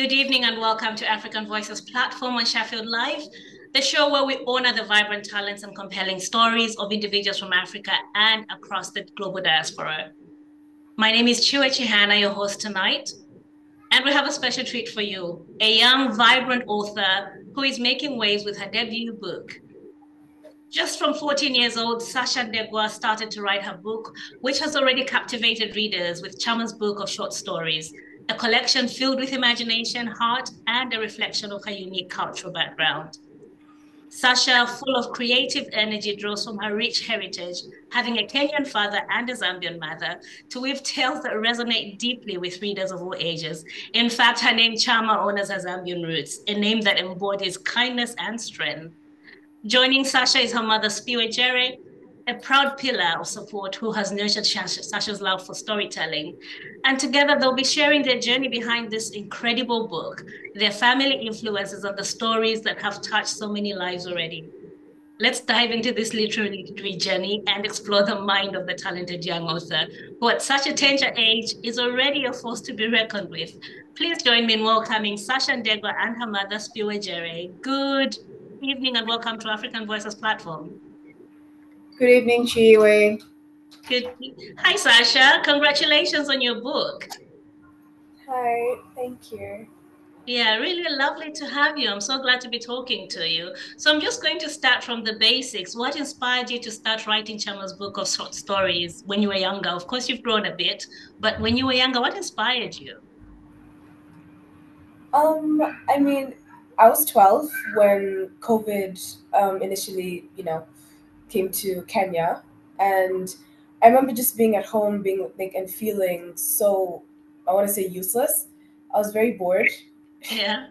Good evening and welcome to African Voices platform on Sheffield Live, the show where we honor the vibrant talents and compelling stories of individuals from Africa and across the global diaspora. My name is Chiwe Chihana, your host tonight, and we have a special treat for you, a young, vibrant author who is making waves with her debut book. Just from 14 years old, Sasha Ndegwa started to write her book, which has already captivated readers with Chama's book of short stories, a collection filled with imagination, heart, and a reflection of her unique cultural background. Sasha, full of creative energy, draws from her rich heritage, having a Kenyan father and a Zambian mother, to weave tales that resonate deeply with readers of all ages. In fact, her name Chama honors her Zambian roots, a name that embodies kindness and strength. Joining Sasha is her mother, Siphiwe, a proud pillar of support who has nurtured Sasha's love for storytelling. And together they'll be sharing their journey behind this incredible book, their family influences, and the stories that have touched so many lives already. Let's dive into this literary journey and explore the mind of the talented young author, who at such a tender age is already a force to be reckoned with. Please join me in welcoming Sasha Ndegwa and her mother, Siphiwe. Good evening and welcome to African Voices platform. Good evening, Chiwe. Good. Hi, Sasha. Congratulations on your book. Hi, thank you. Yeah, really lovely to have you. I'm so glad to be talking to you. So I'm just going to start from the basics. What inspired you to start writing Chama's book of short stories when you were younger? Of course, you've grown a bit, but when you were younger, what inspired you? I mean, I was 12 when COVID initially, came to Kenya, and I remember just being at home, being like and feeling so, I want to say useless. I was very bored, Yeah.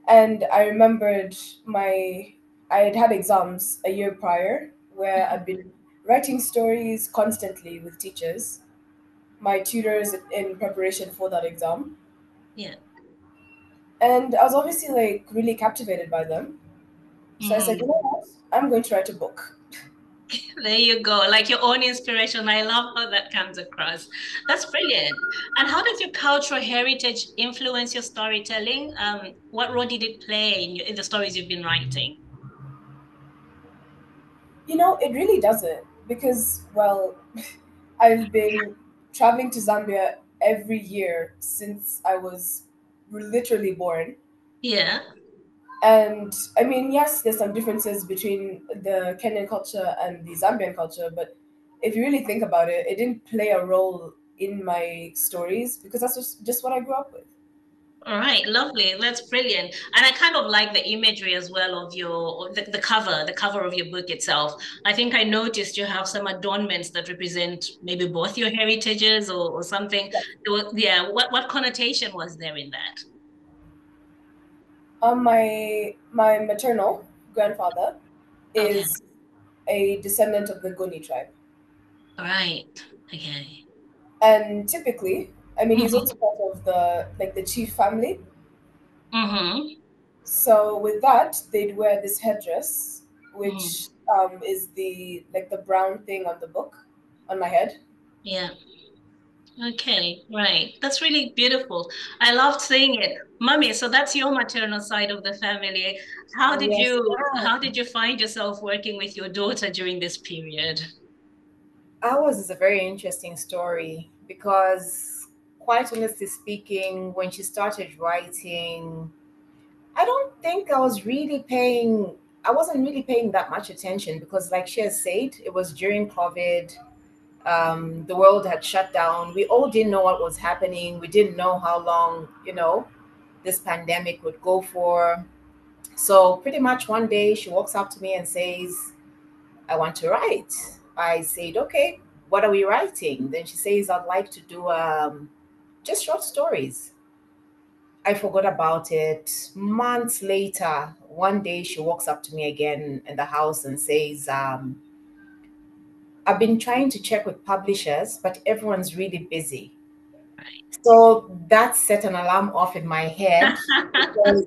and I remembered I had had exams a year prior where I'd been writing stories constantly with teachers, my tutors in preparation for that exam. Yeah. And I was obviously like really captivated by them. So I said, you Mm. know what? I'm going to write a book. There you go. Like your own inspiration. I love how that comes across. That's brilliant. And how does your cultural heritage influence your storytelling? What role did it play in the stories you've been writing? It really doesn't because, well, I've been traveling to Zambia every year since I was literally born. Yeah. And I mean, yes, there's some differences between the Kenyan culture and the Zambian culture, but if you really think about it, it didn't play a role in my stories because that's just what I grew up with. All right, lovely. That's brilliant. And I kind of like the imagery as well of the cover of your book itself. I think I noticed you have some adornments that represent maybe both your heritages or something. Yeah, what connotation was there in that? My maternal grandfather Okay. is a descendant of the Guni tribe, All right. Okay. and typically, I mean, he's Mm-hmm. also part of the chief family. Mm-hmm. So with that, they'd wear this headdress, Mm. which is the brown thing on the book on my head. Yeah. Okay, right. That's really beautiful. I loved seeing it. Mommy, so that's your maternal side of the family. Yes, How did you find yourself working with your daughter during this period? ours is a very interesting story because, quite honestly speaking, when she started writing, I don't think I wasn't really paying that much attention because, like she has said, it was during COVID. The world had shut down. We all didn't know what was happening. We didn't know how long, this pandemic would go for. So, pretty much one day, she walks up to me and says, I want to write. I said, okay, what are we writing? Then she says, I'd like to do just short stories. I forgot about it. Months later, one day she walks up to me again in the house and says, I've been trying to check with publishers, but everyone's really busy. So that set an alarm off in my head because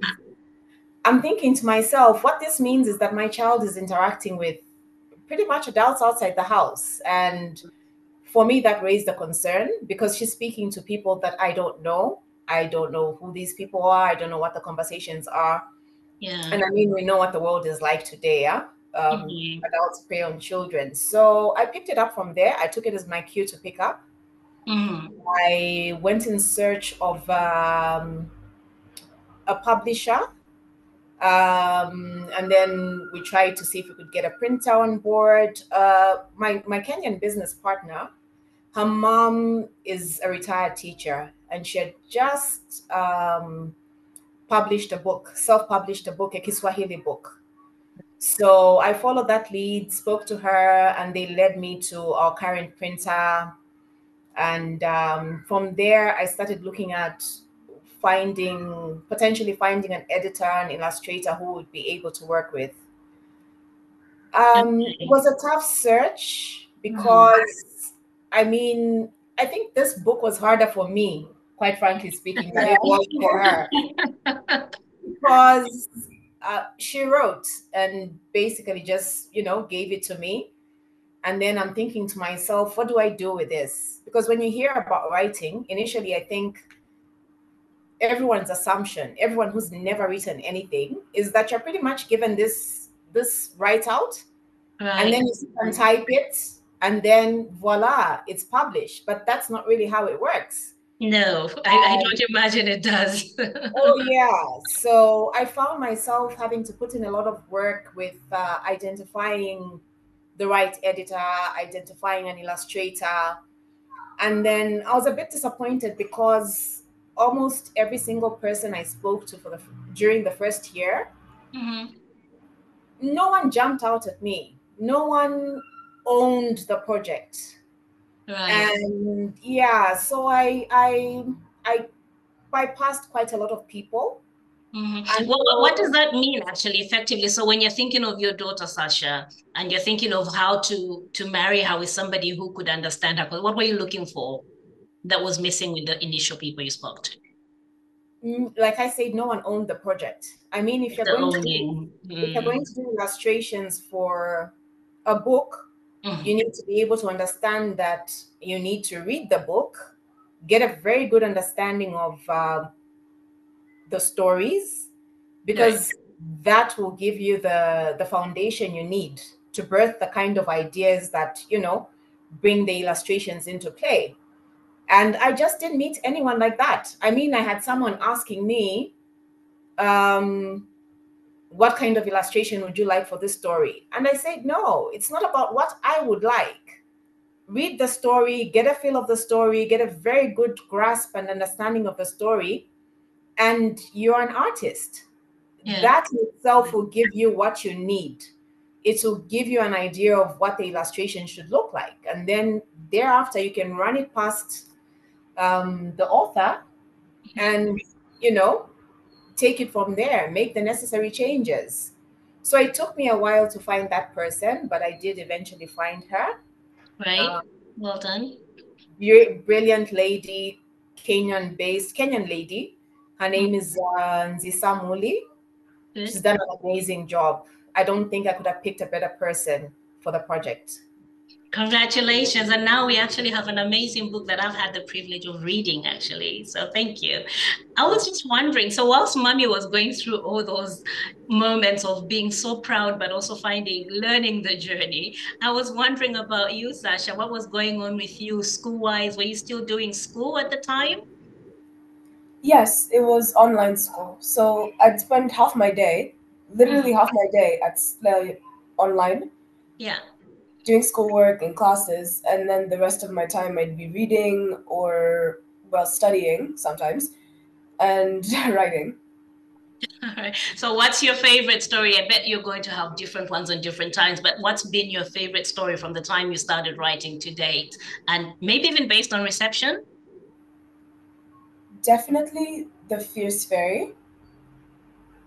I'm thinking to myself, what this means is that my child is interacting with pretty much adults outside the house. And for me, that raised a concern because she's speaking to people that I don't know. I don't know who these people are. I don't know what the conversations are. Yeah. And I mean, we know what the world is like today, yeah? Hmm. Adults prey on children. So I picked it up from there. I took it as my cue to pick up. Hmm. I went in search of a publisher. And then we tried to see if we could get a printer on board. My Kenyan business partner, her mom is a retired teacher, and she had just published a book, self-published a book, a Kiswahili book. So I followed that lead, spoke to her, and they led me to our current printer. And from there, I started looking at potentially finding an editor, an illustrator who would be able to work with. It Okay. was a tough search Hmm. because, I mean, I think this book was harder for me, quite frankly speaking, than Yeah. it was for her, because she wrote and basically just, gave it to me. And then I'm thinking to myself, what do I do with this? Because when you hear about writing, initially, I think everyone's assumption, everyone who's never written anything, is that you're pretty much given this write out, and then Right. you sit and type it, and then voila, it's published. But that's not really how it works. No, I don't imagine it does. Oh yeah. So I found myself having to put in a lot of work with identifying the right editor, identifying an illustrator, and then I was a bit disappointed because almost every single person I spoke to during the first year, Hmm. no one jumped out at me. No one owned the project. Right. And yeah, so I bypassed quite a lot of people What does until that mean actually, effectively? So when you're thinking of your daughter, Sasha, and you're thinking of how to marry her with somebody who could understand her, what were you looking for that was missing with the initial people you spoke to? like I said, no one owned the project. I mean, The owning. if you're going to do illustrations for a book, you Mhm. need to be able to understand that you need to read the book, get a very good understanding of the stories, Right. because that will give you the foundation you need to birth the kind of ideas that bring the illustrations into play. And I just didn't meet anyone like that. I mean, I had someone asking me, um, what kind of illustration would you like for this story? And I said, no, it's not about what I would like. Read the story, get a feel of the story, get a very good grasp and understanding of the story, and you're an artist. Yeah. That itself will give you what you need. It will give you an idea of what the illustration should look like. And then thereafter, you can run it past the author and, you know, take it from there, make the necessary changes. So it took me a while to find that person, but I did eventually find her. Right. Well done. Brilliant lady, Kenyan lady. Her Mm. name is Nzisa Muli. She's Good. done an amazing job. I don't think I could have picked a better person for the project. Congratulations. And now we actually have an amazing book that I've had the privilege of reading, actually. So thank you. I was just wondering, so whilst mommy was going through all those moments of being so proud, but also learning the journey, I was wondering about you, Sasha. What was going on with you school-wise? Were you still doing school at the time? Yes, it was online school. So I'd spend half my day, literally Mhm. half my day online Yeah. doing schoolwork and classes, and then the rest of my time I'd be reading or, well, studying sometimes and writing. All right. So what's your favorite story? I bet you're going to have different ones on different times, but what's been your favorite story from the time you started writing to date? And maybe even based on reception? Definitely The Fierce Fairy.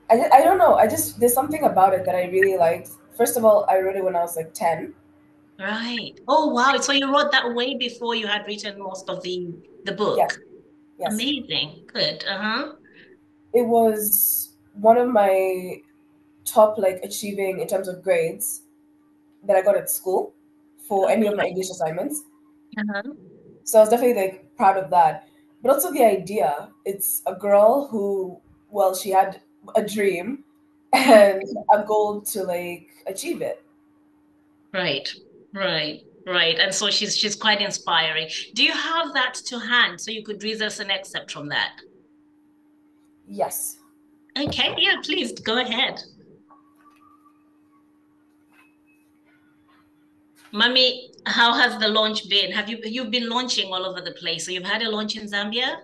I don't know. There's something about it that I really liked. First of all, I wrote it when I was like 10. Right. Oh, wow. So you wrote that way before you had written most of the Yes, book. yes. Amazing. Good. Uh-huh. It was one of my top, like, achieving in terms of grades that I got at school for any of my English assignments. Uh-huh. So I was definitely like proud of that. but also the idea. It's a girl who, well, she had a dream and a goal to like achieve it. Right, right, right. And so she's quite inspiring. Do you have that to hand so you could read us an excerpt from that? Yes. Okay, yeah, please go ahead. Mummy, how has the launch been? You've been launching all over the place? So you've had a launch in Zambia?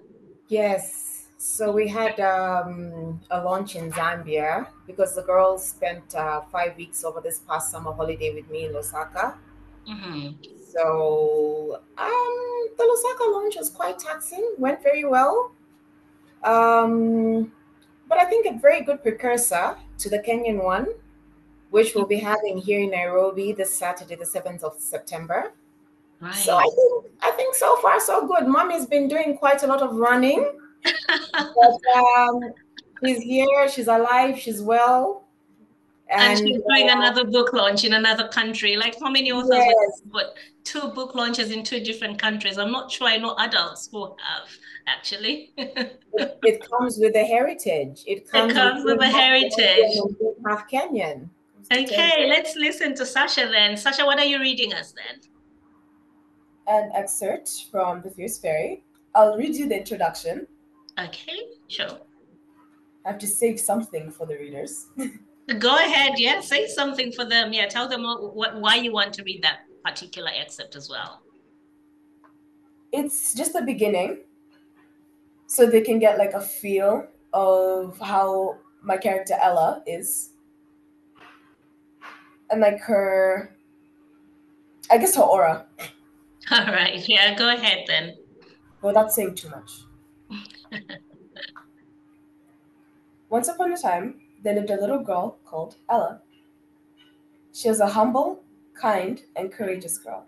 Yes. So we had a launch in Zambia because the girls spent 5 weeks over this past summer holiday with me in Lusaka. Mm-hmm. So the Lusaka launch was quite taxing, went very well. Um, but I think a very good precursor to the Kenyan one, which we'll be having here in Nairobi this Saturday, the 7th of September. So Right. I think so far so good. Mommy's been doing quite a lot of running, but she's here, she's alive, she's well, And and she's doing another book launch in another country. Like how many authors would yes, put two book launches in two different countries? I'm not sure I know adults who have actually. it comes with the heritage. It It comes with comes with being a half heritage. Zambian and being half Kenyan. Comes to tell you. Okay, let's listen to Sasha then. Sasha, what are you reading us then? An excerpt from The Fierce Fairy. I'll read you the introduction. Okay, sure. I have to save something for the readers. Go ahead. Yeah, say something for them. Yeah, tell them why you want to read that particular excerpt as well. It's just the beginning, so they can get like a feel of how my character Ella is, and like her, I guess her aura, All right. Yeah, go ahead then. without saying too much. Once upon a time, there lived a little girl called Ella. She was a humble, kind, and courageous girl.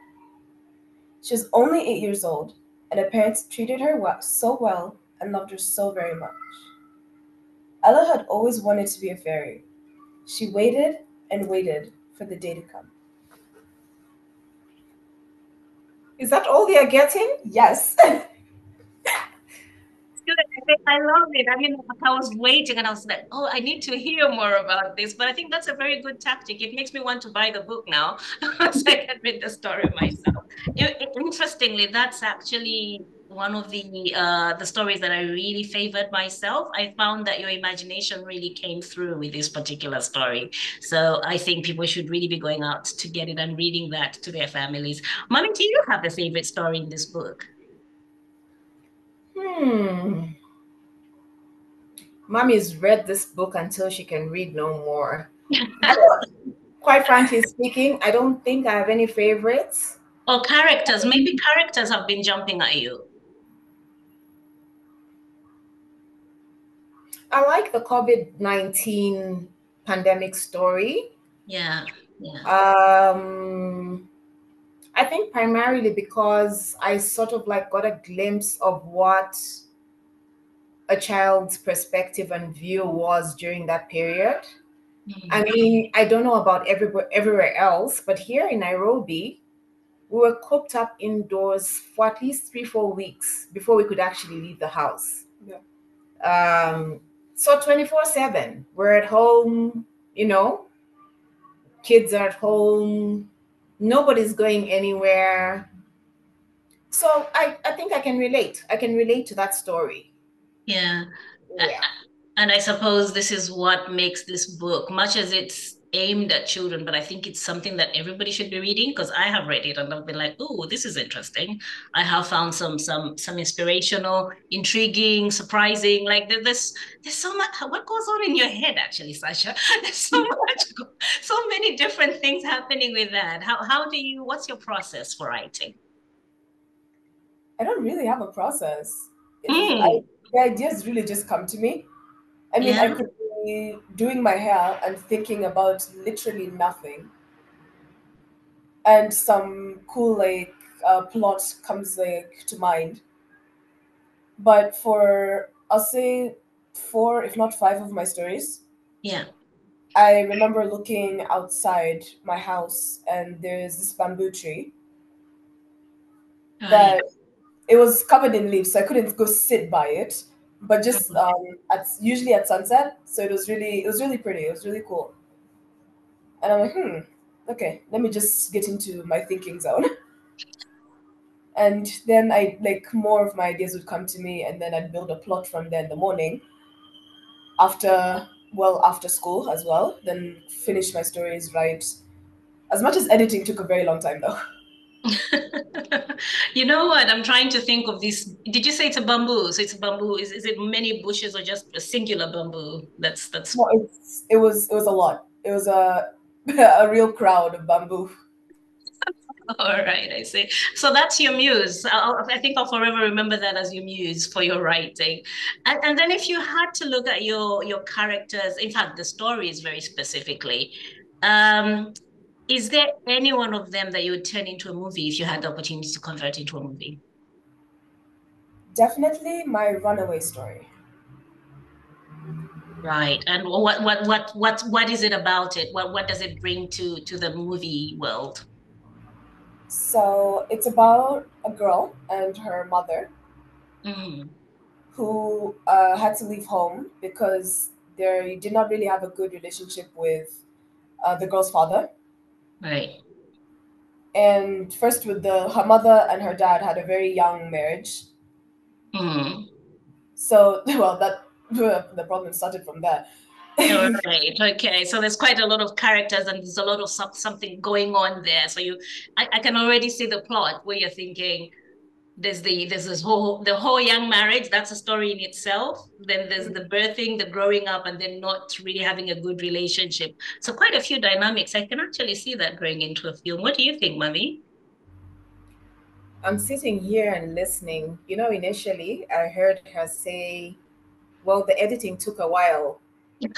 She was only 8 years old, and her parents treated her so well and loved her so very much. Ella had always wanted to be a fairy. She waited and waited for the day to come. Is that all they are getting? Yes. Good. I love it. I mean, I was waiting and I was like, oh, I need to hear more about this. But I think that's a very good tactic. It makes me want to buy the book now so I can read the story myself. Interestingly, that's actually one of the stories that I really favored myself. I found that your imagination really came through with this particular story. So I think people should really be going out to get it and reading that to their families. Mommy, do you have a favorite story in this book? Hmm. Mommy's read this book until she can read no more. I don't, quite frankly speaking, I don't think I have any favorites. Or characters. Maybe characters have been jumping at you. I like the COVID-19 pandemic story. Yeah, yeah. Um, I think primarily because I sort of like got a glimpse of what a child's perspective and view was during that period. I Mm. mean, I don't know about everywhere else, but here in Nairobi, we were cooped up indoors for at least 3, 4 weeks before we could actually leave the house. Yeah. So 24/7, we're at home, you know, kids are at home, nobody's going anywhere. So I think I can relate. I can relate to that story. Yeah. Yeah. And I suppose this is what makes this book, much as it's aimed at children, but I think it's something that everybody should be reading because I have read it and I've been like, oh, this is interesting. I have found some inspirational, intriguing, surprising. Like there's so much. What goes on in your head, actually, Sasha? There's so much, so many different things happening with that. How do you? What's your process for writing? I don't really have a process. Mm, The ideas really just come to me. I mean, I yeah. could be doing my hair and thinking about literally nothing, and some cool like plot comes like to mind. But for I'll say four, if not five, of my stories, Yeah. I remember looking outside my house, and there's this bamboo tree Right. that it was covered in leaves, so I couldn't go sit by it. But just at usually at sunset, so it was really pretty. It was really cool. And I'm like, okay, let me just get into my thinking zone. And then I like more of my ideas would come to me, and then I'd build a plot from there in the morning after school as well. Then finish my stories, write. As much as editing took a very long time though. You know what? I'm trying to think of this. Did you say it's a bamboo? So it's a bamboo. Is it many bushes or just a singular bamboo? That's No, it was a lot. It was a a real crowd of bamboo. all right. I see. So that's your muse. I think I'll forever remember that as your muse for your writing. And then if you had to look at your characters, in fact, the stories very specifically, um, is there any one of them that you would turn into a movie if you had the opportunity to convert into a movie? Definitely my runaway story. Right. And what is it about it? What does it bring to the movie world? So it's about a girl and her mother Mm, who had to leave home because they did not really have a good relationship with the girl's father. right. And first, with the her mother and her dad had a very young marriage. Mm. So, well, that the problem started from there. All right. Okay. So there's quite a lot of characters and there's a lot of something going on there. So I can already see the plot where you're thinking there's this whole young marriage. That's a story in itself. Then there's the birthing, the growing up, and then not really having a good relationship. So quite a few dynamics. I can actually see that going into a film. What do you think, Mummy? I'm sitting here and listening. Initially I heard her say, well, the editing took a while.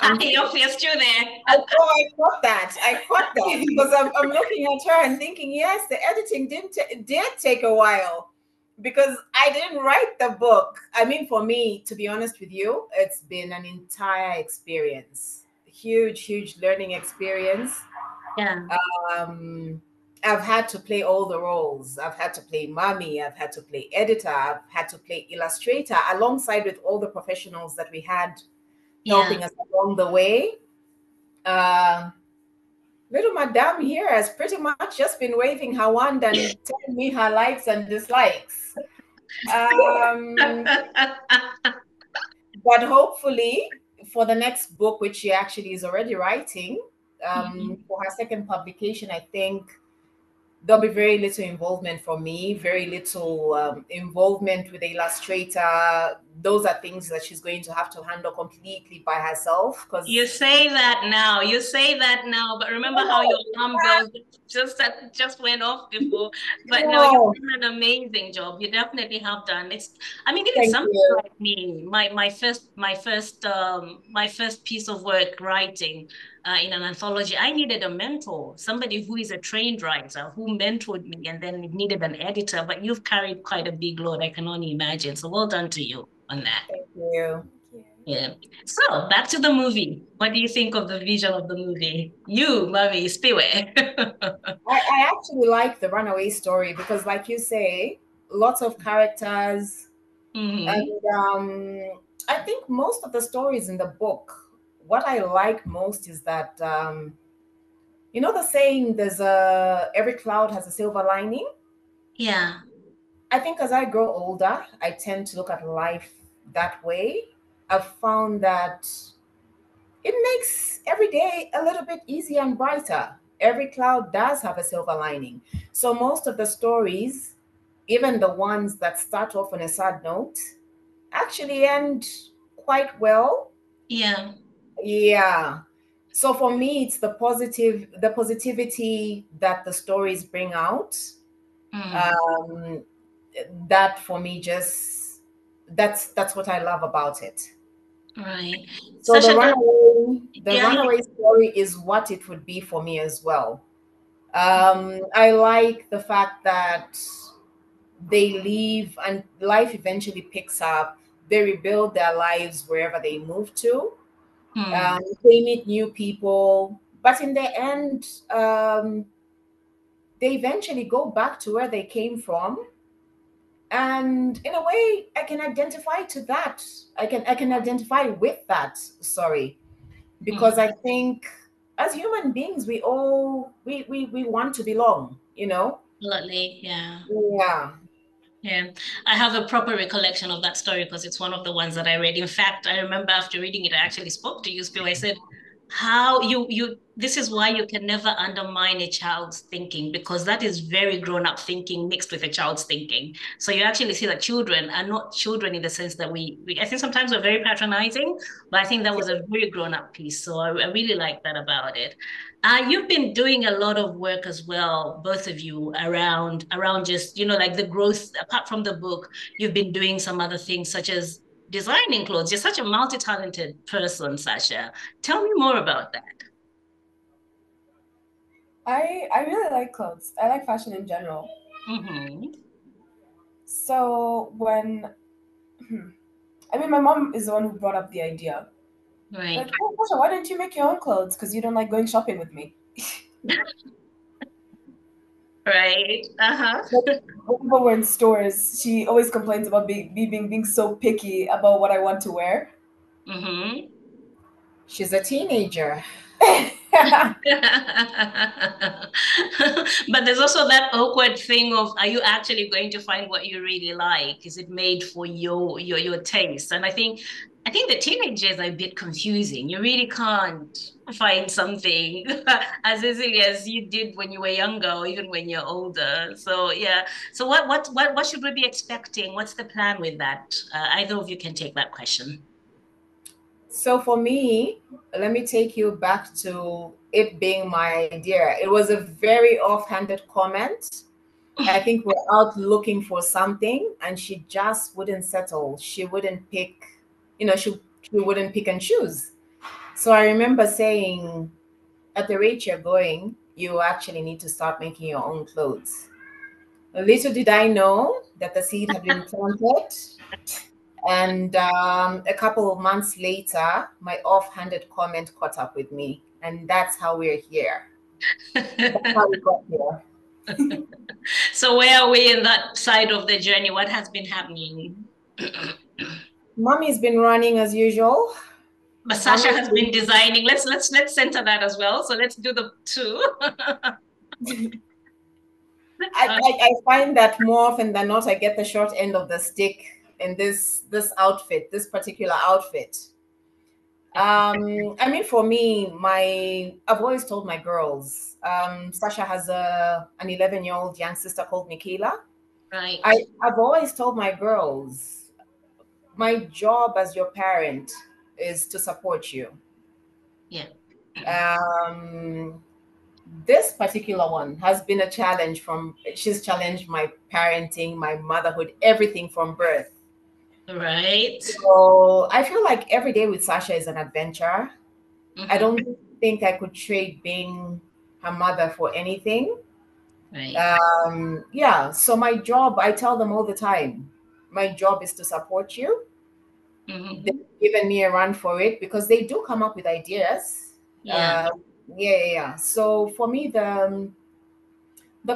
I'm You're still I, there. oh, I caught that. I caught that because I'm looking at her and thinking, yes, the editing did take a while because I didn't write the book. I mean, for me, to be honest with you, it's been an entire experience, huge, huge learning experience. Yeah. Um, I've had to play all the roles. I've had to play mommy. I've had to play editor. I've had to play illustrator alongside with all the professionals that we had Yeah. helping us along the way. Uh, Little Madame here has pretty much just been waving her wand and telling me her likes and dislikes. Um, but hopefully, for the next book, which she actually is already writing, Mhm. for her second publication, I think there'll be very little involvement from me, very little involvement with the illustrator. Those are things that she's going to have to handle completely by herself You because say that now. You say that now, but remember how your alarm bells just went off before. But no, you've no, done an amazing job. You definitely have done. I mean, even thank something you. like me, my first piece of work writing in an anthology, I needed a mentor, somebody who is a trained writer who mentored me, and then it needed an editor. But you've carried quite a big load, I can only imagine. So well done to you on that. Thank you. Yeah. Yeah. So back to the movie. What do you think of the vision of the movie? You, Mummy, Spiwe. I actually like the runaway story because, like you say, lots of characters. Hmm. And I think most of the stories in the book, what I like most is that, the saying, there's every cloud has a silver lining. Yeah. I think as I grow older, I tend to look at life that way. I've found that it makes every day a little bit easier and brighter. Every cloud does have a silver lining. So most of the stories, even the ones that start off on a sad note, actually end quite well. Yeah. Yeah. So for me, it's the positivity that the stories bring out. Mm. Um, that for me just that's what I love about it. Right. So Sasha, that, the yeah, runaway story is what it would be for me as well. I like the fact that they leave and life eventually picks up. They rebuild their lives wherever they move to. mm. They meet new people, but in the end, they eventually go back to where they came from. And in a way, I can identify to that. I can identify with that. Sorry, because I think as human beings, we want to belong. Absolutely, yeah. Yeah. Yeah, I have a proper recollection of that story because it's one of the ones that I read. In fact, I remember after reading it, I actually spoke to you, Siphiwe. I said, how this is why you can never undermine a child's thinking, because that is very grown-up thinking mixed with a child's thinking. So you actually see that children are not children in the sense that I think sometimes we're very patronizing, but I think that was a very grown-up piece. So I really like that about it. You've been doing a lot of work as well, both of you, around just, like the growth, apart from the book, you've been doing some other things such as designing clothes. You're such a multi-talented person, Sasha. Tell me more about that. I really like clothes. I like fashion in general. Mm-hmm. So I mean, my mom is the one who brought up the idea. Right. Like, oh, Pasha, why don't you make your own clothes? Because you don't like going shopping with me. Right. Uh-huh. Like, whenever we're in stores, she always complains about me being so picky about what I want to wear. Mm-hmm. She's a teenager. But there's also that awkward thing of, are you actually going to find what you really like? Is it made for your taste? And I think the teenagers are a bit confusing. You really can't find something as easily as you did when you were younger or even when you're older. So yeah. So what should we be expecting? What's the plan with that? Either of you can take that question. So for me, let me take you back to it being my idea. It was a very offhanded comment. I think we're out looking for something, and she just wouldn't settle. She wouldn't pick, she wouldn't pick and choose. So I remember saying, at the rate you're going, you actually need to start making your own clothes. Little did I know that the seed had been planted. And a couple of months later, my offhanded comment caught up with me. And that's how we're here. That's how we got here. So where are we in that side of the journey? What has been happening? Mommy's been running as usual. But Sasha Mommy's has been designing. Let's center that as well. So let's do the two. I find that more often than not, I get the short end of the stick in this outfit, this particular outfit. I mean, for me, I've always told my girls. Sasha has an 11-year-old young sister called Michaela. Right. I've always told my girls, my job as your parent is to support you. Yeah. Um, this particular one has been a challenge she's challenged my parenting, my motherhood, everything from birth. Right. So I feel like every day with Sasha is an adventure. I Mm-hmm. don't think I could trade being her mother for anything. Right. Yeah, so my job, I tell them all the time, my job is to support you. They've Mm-hmm. given me a run for it because they do come up with ideas. Yeah. Uh, yeah. So for me, the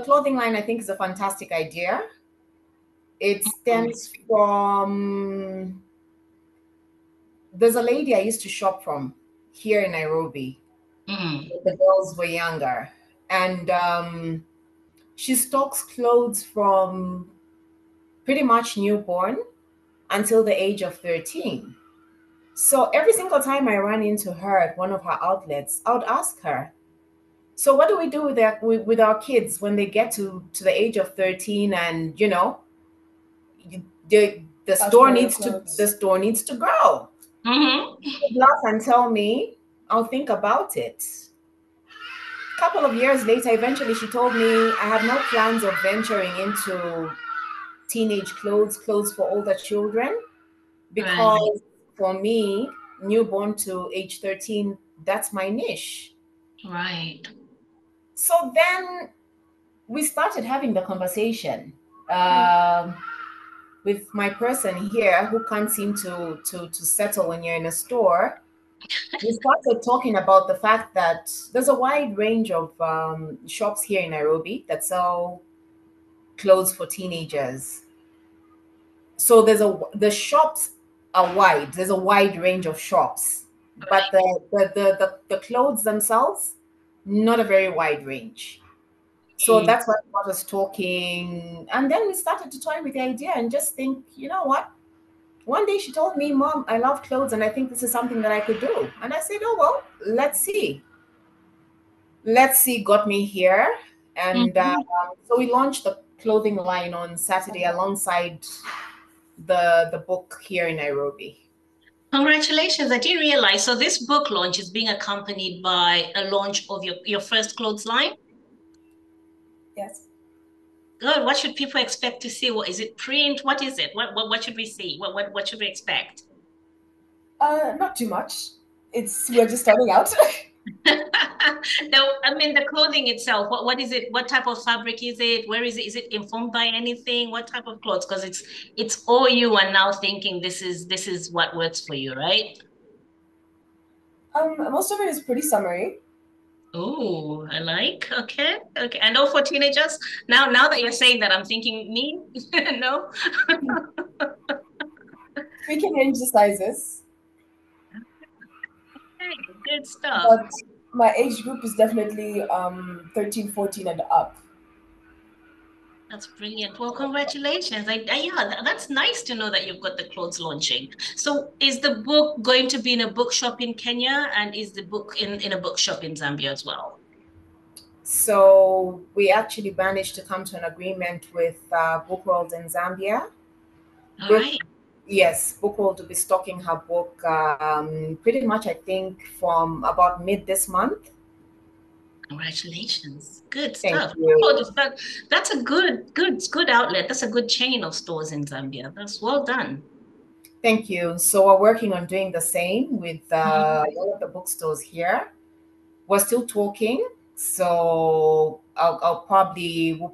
clothing line I think is a fantastic idea. It stems from there's a lady I used to shop from here in Nairobi. Mm-hmm. The girls were younger, and she stocks clothes from pretty much newborn until the age of 13. So every single time I run into her at one of her outlets, I would ask her, so what do we do with our kids when they get to the age of 13, and the store Outgrow your needs to clothes. the store needs to grow. Mm-hmm. She'd laugh and tell me, I'll think about it. A couple of years later, eventually she told me I had no plans of venturing into teenage clothes for older children, Right. because for me, newborn to age 13, that's my niche. Right. So then we started having the conversation with my person here who can't seem to settle when you're in a store. We started talking about the fact that there's a wide range of shops here in Nairobi that sell clothes for teenagers. So the shops are wide. There's a wide range of shops, but Right. the clothes themselves, not a very wide range. So Mm. that's what got us talking. And then we started to toy with the idea and just think, you know what? One day she told me, Mom, I love clothes and I think this is something that I could do. And I said, oh, well, let's see. Let's see got me here. And Mhm. so we launched the clothing line on Saturday alongside the book here in Nairobi. Congratulations. I didn't realize. So this book launch is being accompanied by a launch of your first clothes line. Yes. Good. What should people expect to see? What is it? Print? What is it? What should we see? What should we expect? Not too much. We're just starting out. No, I mean the clothing itself. What is it? What type of fabric is it? Where is it? Is it informed by anything? What type of clothes? Because it's all you are now thinking this is what works for you, right? Most of it is pretty summary. Oh, I like. Okay, okay. And all for teenagers. Now that you're saying that, I'm thinking me. No. We can range the sizes, Okay, good stuff. but my age group is definitely 13, 14 and up. That's brilliant. Well, congratulations. Yeah, that's nice to know that you've got the clothes launching. So is the book going to be in a bookshop in Kenya and is the book in a bookshop in Zambia as well? So we actually managed to come to an agreement with Book World in Zambia. All Book, right. yes, Book World will be stocking her book pretty much, I think, from about mid this month. Congratulations. Good Thank stuff. Oh, you. that's a good outlet. That's a good chain of stores in Zambia. That's well done. Thank you. So we're working on doing the same with Mhm. all of the bookstores here. We're still talking. So we'll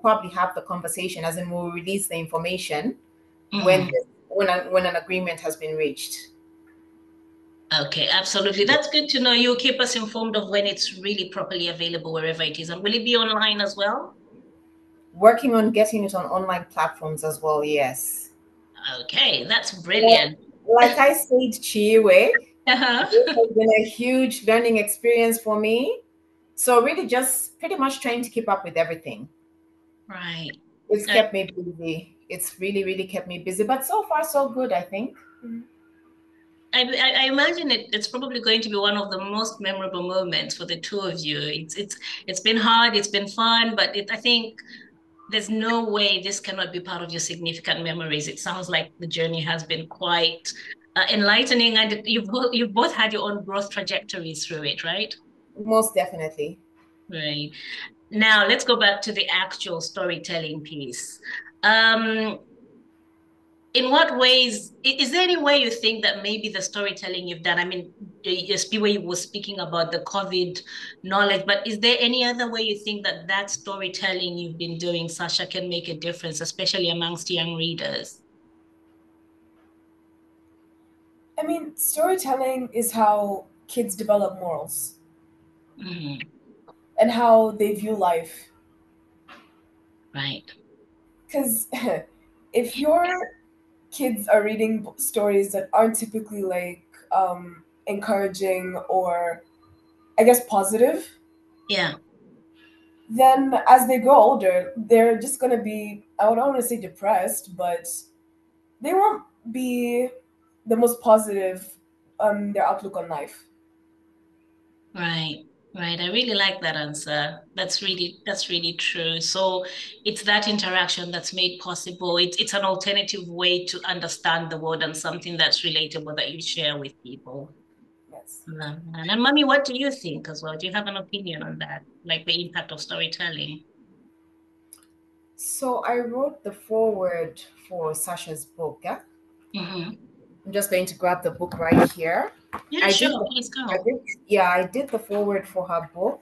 probably have the conversation as in we'll release the information when Mhm. when an agreement has been reached. Okay, absolutely. That's good to know. You'll keep us informed of when it's really properly available wherever it is. And will it be online as well? Working on getting it on online platforms as well, yes. Okay, that's Like, brilliant. like I said, Chiwe, this Uh-huh. has been a huge learning experience for me. So really just pretty much trying to keep up with everything. Right. It's I, kept me busy. It's really, really kept me busy. But so far, so good, I think. Mhm. I imagine it's probably going to be one of the most memorable moments for the two of you. It's been hard, it's been fun, but I think there's no way this cannot be part of your significant memories. It sounds like the journey has been quite enlightening, and you've both had your own growth trajectories through it, right? Most definitely. Right. Now let's go back to the actual storytelling piece. Um, in what ways is there any way you think that maybe the storytelling you've done, I mean, Siphiwe was speaking about the COVID knowledge, but is there any other way you think that that storytelling you've been doing, Sasha, can make a difference, especially amongst young readers? I mean, storytelling is how kids develop morals Mhm. and how they view life. Right. Because if your kids are reading stories that aren't typically like encouraging or, I guess, positive, Yeah. then as they grow older, they're just going to be, I don't want to say depressed, but they won't be the most positive their outlook on life. Right. Right. I really like that answer. That's really true. So it's that interaction that's made possible. It's an alternative way to understand the world and something that's relatable that you share with people. Yes. And Mommy, what do you think as well? Do you have an opinion on that? Like the impact of storytelling? So I wrote the foreword for Sasha's book. Yeah? Hmm. I'm just going to grab the book right here. Yeah, I did sure. the, Please I go. did, yeah, I did the foreword for her book.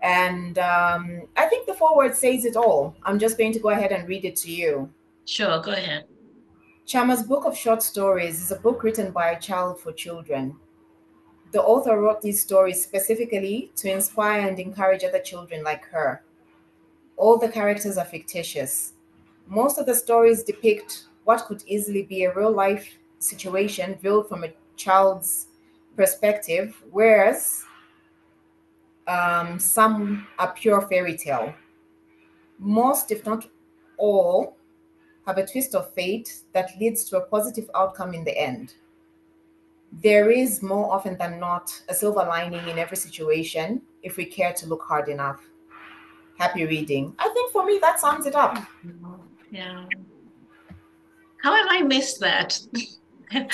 And I think the foreword says it all. I'm just going to go ahead and read it to you. Sure, go ahead. Chama's book of short stories is a book written by a child for children. The author wrote these stories specifically to inspire and encourage other children like her. All the characters are fictitious. Most of the stories depict what could easily be a real life situation viewed from a child's perspective, whereas some are pure fairy tale. Most, if not all, have a twist of fate that leads to a positive outcome in the end. There is more often than not a silver lining in every situation if we care to look hard enough. Happy reading. I think for me that sums it up. Yeah. How have I missed that? I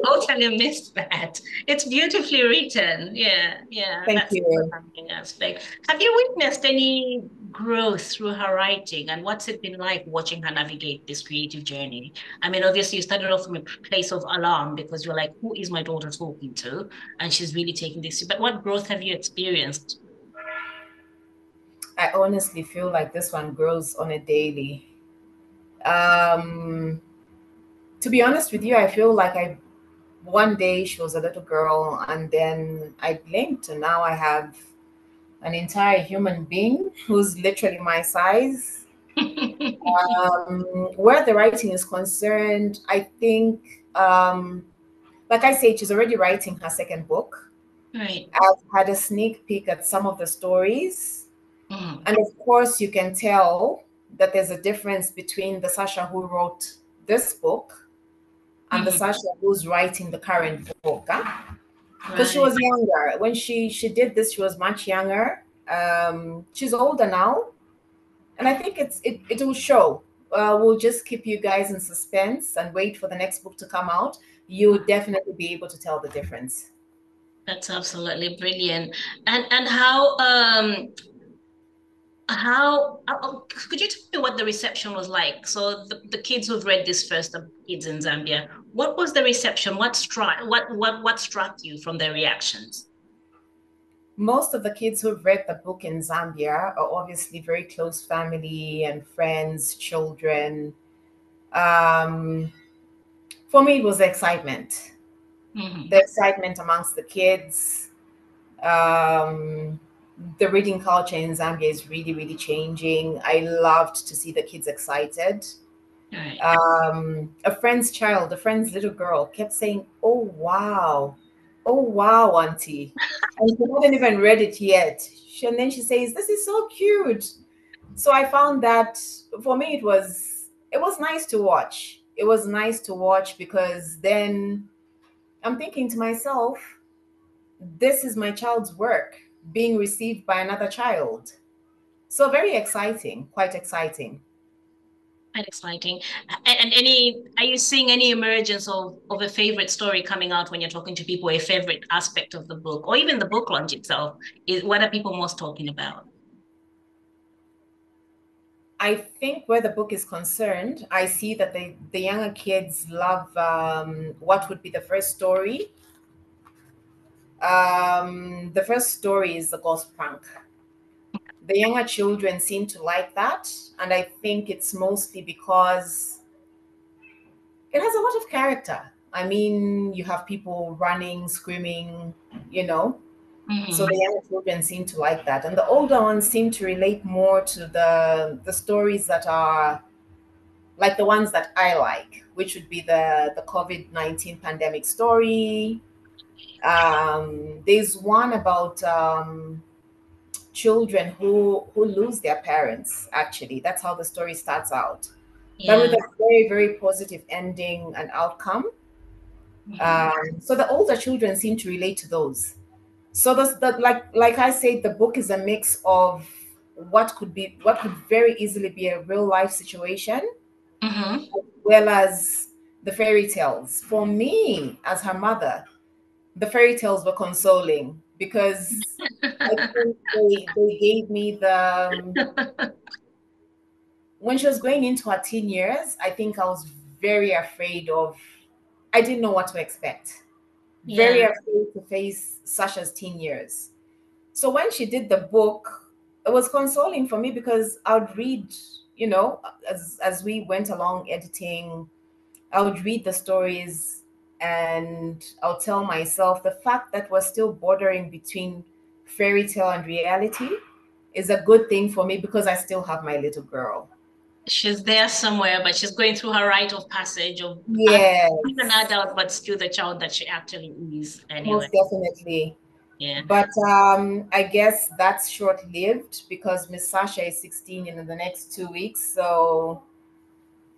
totally missed that. It's beautifully written. Yeah, yeah, Thank that's the you. something aspect. Have you witnessed any growth through her writing, and what's it been like watching her navigate this creative journey? I mean, obviously, you started off from a place of alarm because you're like, who is my daughter talking to? And she's really taking this. But what growth have you experienced? I honestly feel like this one grows on a daily. Um, to be honest with you, I feel like I one day she was a little girl, and then I blinked, and now I have an entire human being who's literally my size. Where the writing is concerned, I think, like I said, she's already writing her second book. Right. I've had a sneak peek at some of the stories. Mm. And of course, you can tell that there's a difference between the Sasha who wrote this book and the Mhm. Sasha who's writing the current book. Because she Right. was younger. When she did this, she was much younger. She's older now. And I think it will show. We'll just keep you guys in suspense and wait for the next book to come out. You'll definitely be able to tell the difference. That's absolutely brilliant. And could you tell me what the reception was like? So the kids who've read this first, the kids in Zambia, what was the reception? What struck you from their reactions? Most of the kids who've read the book in Zambia are obviously very close family and friends, children. Um, for me, it was Mhm. the excitement amongst the kids. Um, the reading culture in Zambia is really, really changing. I loved to see the kids excited. All right. A friend's little girl kept saying, oh wow, auntie. And she hadn't even read it yet. And then she says, this is so cute. So I found that for me it was nice to watch. It was nice to watch because then I'm thinking to myself, this is my child's work being received by another child. So very exciting, quite exciting. Quite exciting. And are you seeing any emergence of a favorite story coming out when you're talking to people, a favorite aspect of the book, or even the book launch itself? What are people most talking about? I think where the book is concerned, I see that the younger kids love what would be the first story. The first story is the ghost prank. The younger children seem to like that, and I think it's mostly because it has a lot of character. I mean, you have people running, screaming, you know. So the Mhm. younger children seem to like that, and the older ones seem to relate more to the stories that are like the ones that I like, which would be the COVID-19 pandemic story. There's one about children who lose their parents. Actually, that's how the story starts out, but with Yeah. a very very positive ending and outcome. Mhm. So the older children seem to relate to those. So the like I said, the book is a mix of what could very easily be a real life situation, Mhm. well as the fairy tales. For me, as her mother, the fairy tales were consoling because I think they gave me when she was going into her teen years, I think I was very afraid of, I didn't know what to expect. Very Yeah. afraid to face Sasha's teen years. So when she did the book, it was consoling for me because I would read, as we went along editing, I would read the stories and I'll tell myself the fact that we're still bordering between fairy tale and reality is a good thing for me because I still have my little girl. She's there somewhere, but she's going through her rite of passage of being an Yes, adult, but still the child that she actually is anyway. most definitely. Yeah. But I guess that's short lived because Miss Sasha is 16 in the next 2 weeks. So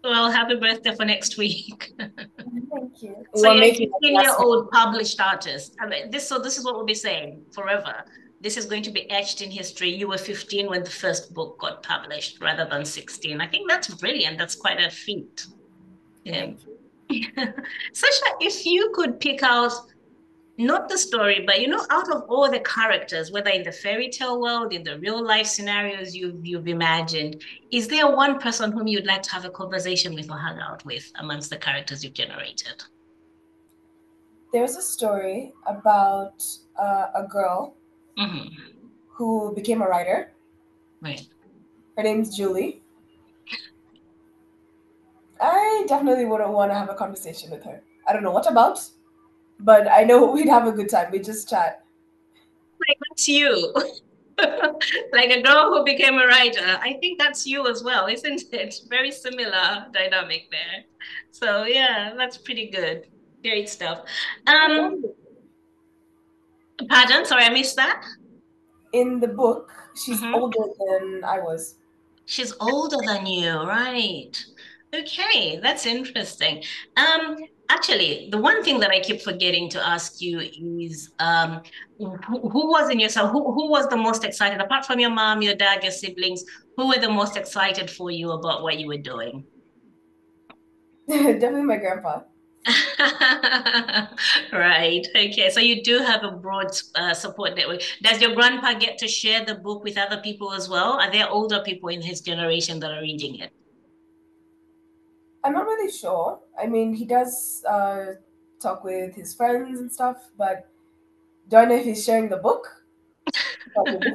Well, happy birthday for next week. Thank you. So we're you're a making 16-year-old adjustments. published artist. I mean, this is what we'll be saying forever. This is going to be etched in history. You were 15 when the first book got published rather than 16. I think that's brilliant. That's quite a feat. Yeah. Thank you. Sasha, if you could pick out not the story, but out of all the characters, whether in the fairy tale world, in the real life scenarios you've imagined, is there one person whom you'd like to have a conversation with or hang out with amongst the characters you've generated? There's a story about a girl Mm-hmm. who became a writer. Right. Her name's Julie. I definitely wouldn't want to have a conversation with her. I don't know what about, but I know we'd have a good time. We just chat. Like that's you. Like a girl who became a writer. I think that's you as well, isn't it? Very similar dynamic there. So yeah, that's pretty good. Great stuff. Um, Pardon, sorry, I missed that. In the book, she's Mhm. older than I was. She's older than you, right? Okay, that's interesting. Actually, the one thing that I keep forgetting to ask you is who was in yourself? Who was the most excited, apart from your mom, your dad, your siblings, who were the most excited for you about what you were doing? Definitely my grandpa. Right. Okay. So you do have a broad support network. Does your grandpa get to share the book with other people as well? Are there older people in his generation that are reading it? I'm not really sure. I mean, he does talk with his friends and stuff, but do I know if he's sharing the book? Probably.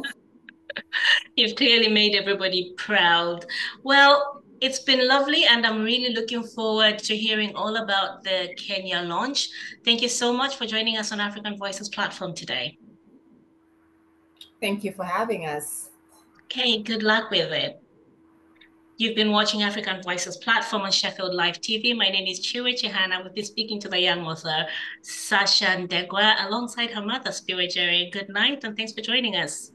You've clearly made everybody proud. Well, it's been lovely, and I'm really looking forward to hearing all about the Kenya launch. Thank you so much for joining us on African Voices platform today. Thank you for having us. Okay, good luck with it. You've been watching African Voices platform on Sheffield Live TV. My name is Chiwe Chihana. We've been speaking to the young author, Sasha Ndegwa, alongside her mother, Siphiwe. Good night, and thanks for joining us.